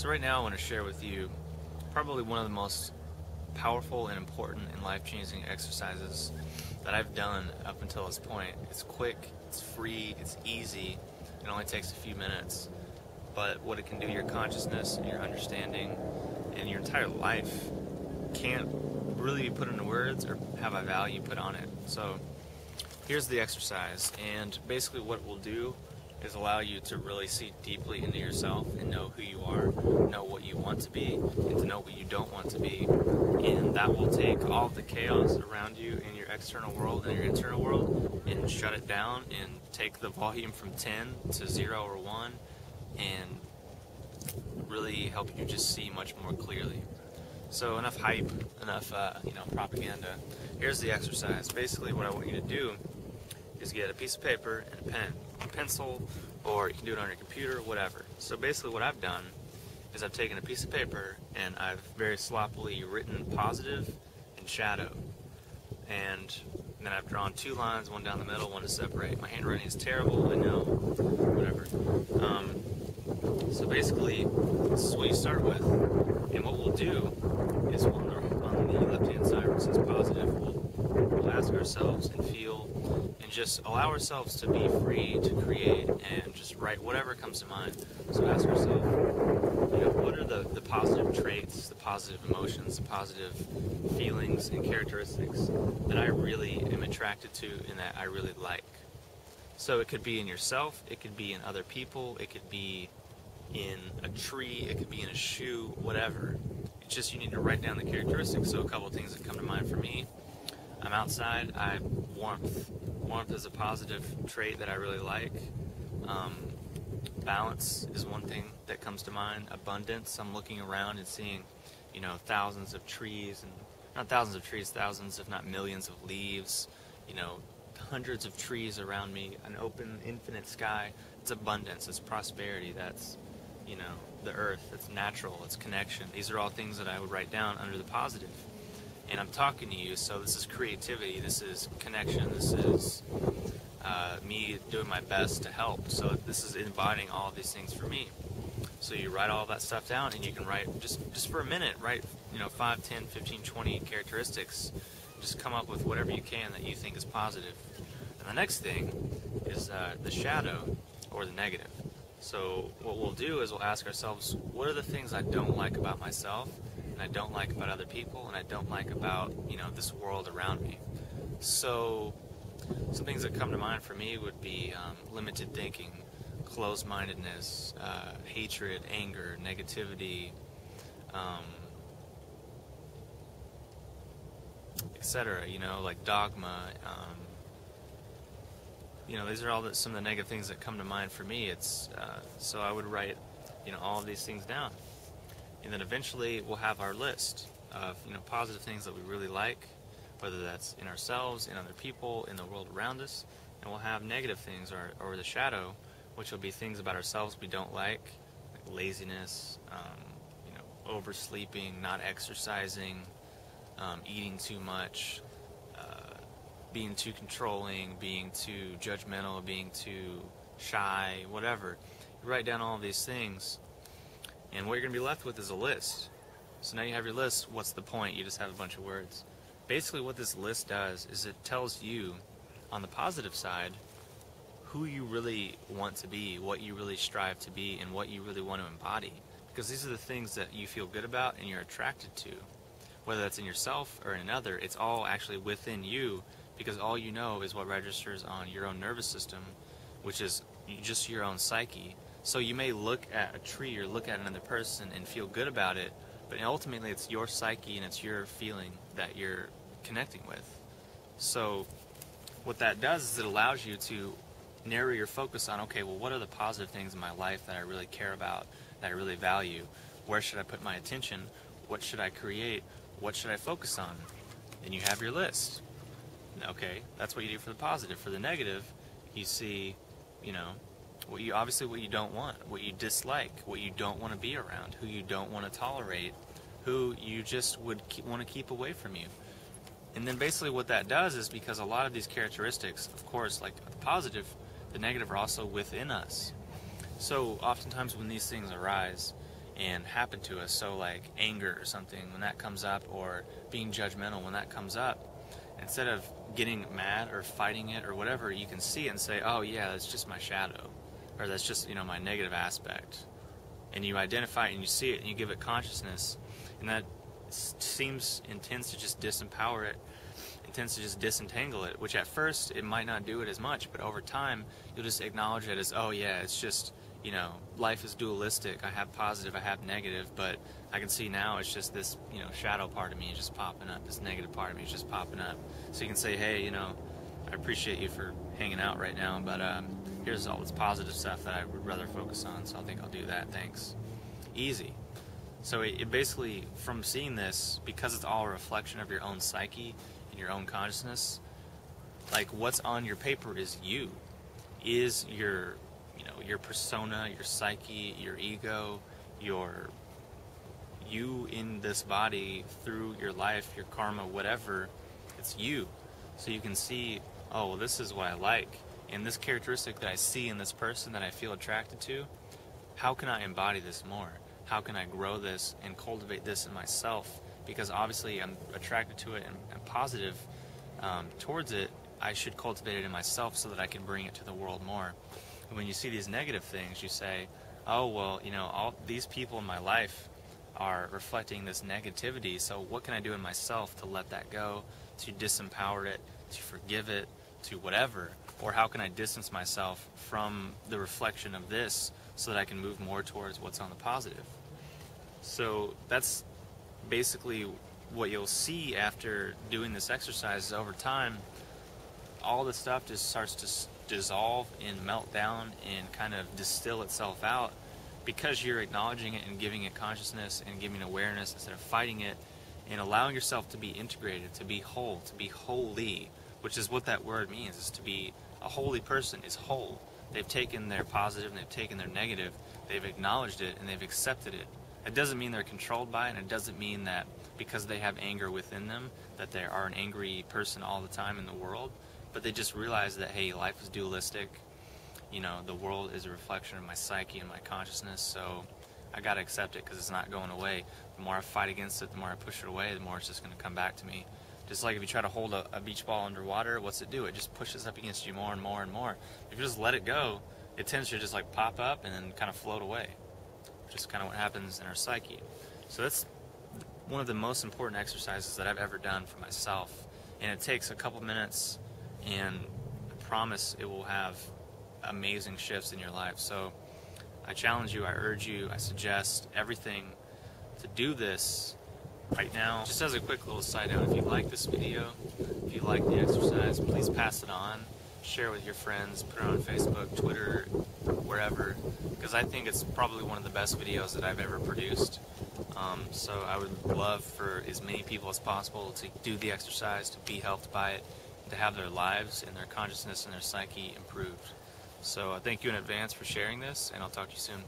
So right now I want to share with you probably one of the most powerful and important and life-changing exercises that I've done up until this point. It's quick, it's free, it's easy, it only takes a few minutes. But what it can do to your consciousness and your understanding and your entire life can't really be put into words or have a value put on it. So here's the exercise, and basically what it will do is allow you to really see deeply into yourself and know who you are, know what you want to be, and to know what you don't want to be. And that will take all of the chaos around you in your external world and your internal world and shut it down and take the volume from 10 to 0 or 1 and really help you just see much more clearly. So enough hype, enough propaganda. Here's the exercise. Basically what I want you to do is get a piece of paper and a pen, a pencil, or you can do it on your computer, whatever. So basically what I've done is I've taken a piece of paper and I've very sloppily written positive and shadow. And then I've drawn two lines, one down the middle, one to separate. My handwriting is terrible, I know, whatever. So basically, this is what you start with. And what we'll do is on the left-hand side where it says positive, we'll ask ourselves and feel and just allow ourselves to be free to create and just write whatever comes to mind. So ask ourselves, what are the positive traits, the positive emotions, the positive feelings and characteristics that I really am attracted to and that I really like. So it could be in yourself, it could be in other people, it could be in a tree, it could be in a shoe, whatever. It's just you need to write down the characteristics. So a couple of things that come to mind for me. I'm outside, warmth. Warmth is a positive trait that I really like. Balance is one thing that comes to mind. Abundance, I'm looking around and seeing, thousands of trees, and not thousands of trees, thousands if not millions of leaves, hundreds of trees around me, an open, infinite sky. It's abundance, it's prosperity, that's, the earth, it's natural, it's connection. These are all things that I would write down under the positive. And I'm talking to you, so this is creativity, this is connection, this is me doing my best to help. So this is embodying all of these things for me. So you write all that stuff down, and you can write, just for a minute, write 5, 10, 15, 20 characteristics. Just come up with whatever you can that you think is positive. And the next thing is the shadow, or the negative. So what we'll do is we'll ask ourselves, what are the things I don't like about myself, and I don't like about other people, and I don't like about, this world around me. So some things that come to mind for me would be limited thinking, closed-mindedness, hatred, anger, negativity, etc. Like dogma. These are all some of the negative things that come to mind for me. So I would write, all of these things down, and then eventually we'll have our list of positive things that we really like, whether that's in ourselves, in other people, in the world around us, and we'll have negative things or the shadow, which will be things about ourselves we don't like laziness, oversleeping, not exercising, eating too much, being too controlling, being too judgmental, being too shy, whatever. You write down all of these things, and what you're going to be left with is a list. So now you have your list. What's the point? You just have a bunch of words. Basically what this list does is it tells you, on the positive side, who you really want to be, what you really strive to be, and what you really want to embody. Because these are the things that you feel good about and you're attracted to. Whether that's in yourself or in another, it's all actually within you, because all you know is what registers on your own nervous system, which is just your own psyche. So you may look at a tree or look at another person and feel good about it, but ultimately it's your psyche and it's your feeling that you're connecting with. So what that does is it allows you to narrow your focus on, okay, well, what are the positive things in my life that I really care about, that I really value? Where should I put my attention? What should I create? What should I focus on? Then you have your list. Okay, that's what you do for the positive. For the negative, you see, what you don't want, what you dislike, what you don't want to be around, who you don't want to tolerate, who you just would want to keep away from you. And then basically what that does is, because a lot of these characteristics, of course, like the positive, the negative are also within us. So oftentimes when these things arise, and happen to us. So like anger or something, when that comes up, or being judgmental when that comes up, instead of getting mad or fighting it or whatever, you can see it and say, oh yeah, that's just my shadow, or that's just, you know, my negative aspect. And you identify it and you see it and you give it consciousness, and that intends to just disempower it, intends to just disentangle it, which at first it might not do it as much, but over time you'll just acknowledge it as, oh yeah, it's just, you know, life is dualistic. I have positive, I have negative, but I can see now it's just this, you know, shadow part of me is just popping up, this negative part of me is just popping up. So you can say, hey, you know, I appreciate you for hanging out right now, but here's all this positive stuff that I would rather focus on, so I think I'll do that, thanks. Easy. So it basically, from seeing this, because it's all a reflection of your own psyche and your own consciousness, like what's on your paper is you, is your, you know, your persona, your psyche, your ego, you in this body through your life, your karma, whatever, it's you. So you can see, oh, well, this is what I like, and this characteristic that I see in this person that I feel attracted to, how can I embody this more? How can I grow this and cultivate this in myself? Because obviously I'm attracted to it and I'm positive towards it. I should cultivate it in myself so that I can bring it to the world more. And when you see these negative things, you say, oh, well, you know, all these people in my life are reflecting this negativity, so what can I do in myself to let that go, to disempower it, to forgive it, to whatever? Or how can I distance myself from the reflection of this so that I can move more towards what's on the positive? So that's basically what you'll see after doing this exercise. Is over time, all the stuff just starts to dissolve and melt down and kind of distill itself out, because you're acknowledging it and giving it consciousness and giving awareness instead of fighting it, and allowing yourself to be integrated, to be whole, to be holy, which is what that word means, is to be a holy person is whole. They've taken their positive and they've taken their negative, they've acknowledged it and they've accepted it. It doesn't mean they're controlled by it, and it doesn't mean that because they have anger within them that they are an angry person all the time in the world, but they just realize that, hey, life is dualistic. You know, the world is a reflection of my psyche and my consciousness, so I gotta accept it because it's not going away. The more I fight against it, the more I push it away, the more it's just gonna come back to me. Just like if you try to hold a beach ball underwater, what's it do? It just pushes up against you more and more and more. If you just let it go, it tends to just like pop up and then kind of float away, which is kind of what happens in our psyche. So that's one of the most important exercises that I've ever done for myself, and it takes a couple minutes, and I promise it will have amazing shifts in your life. So I challenge you, I urge you, I suggest everything to do this right now. Just as a quick little side note, if you like this video, if you like the exercise, please pass it on, share it with your friends, put it on Facebook, Twitter, wherever, because I think it's probably one of the best videos that I've ever produced. So I would love for as many people as possible to do the exercise, to be helped by it, to have their lives and their consciousness and their psyche improved. So thank you in advance for sharing this, and I'll talk to you soon.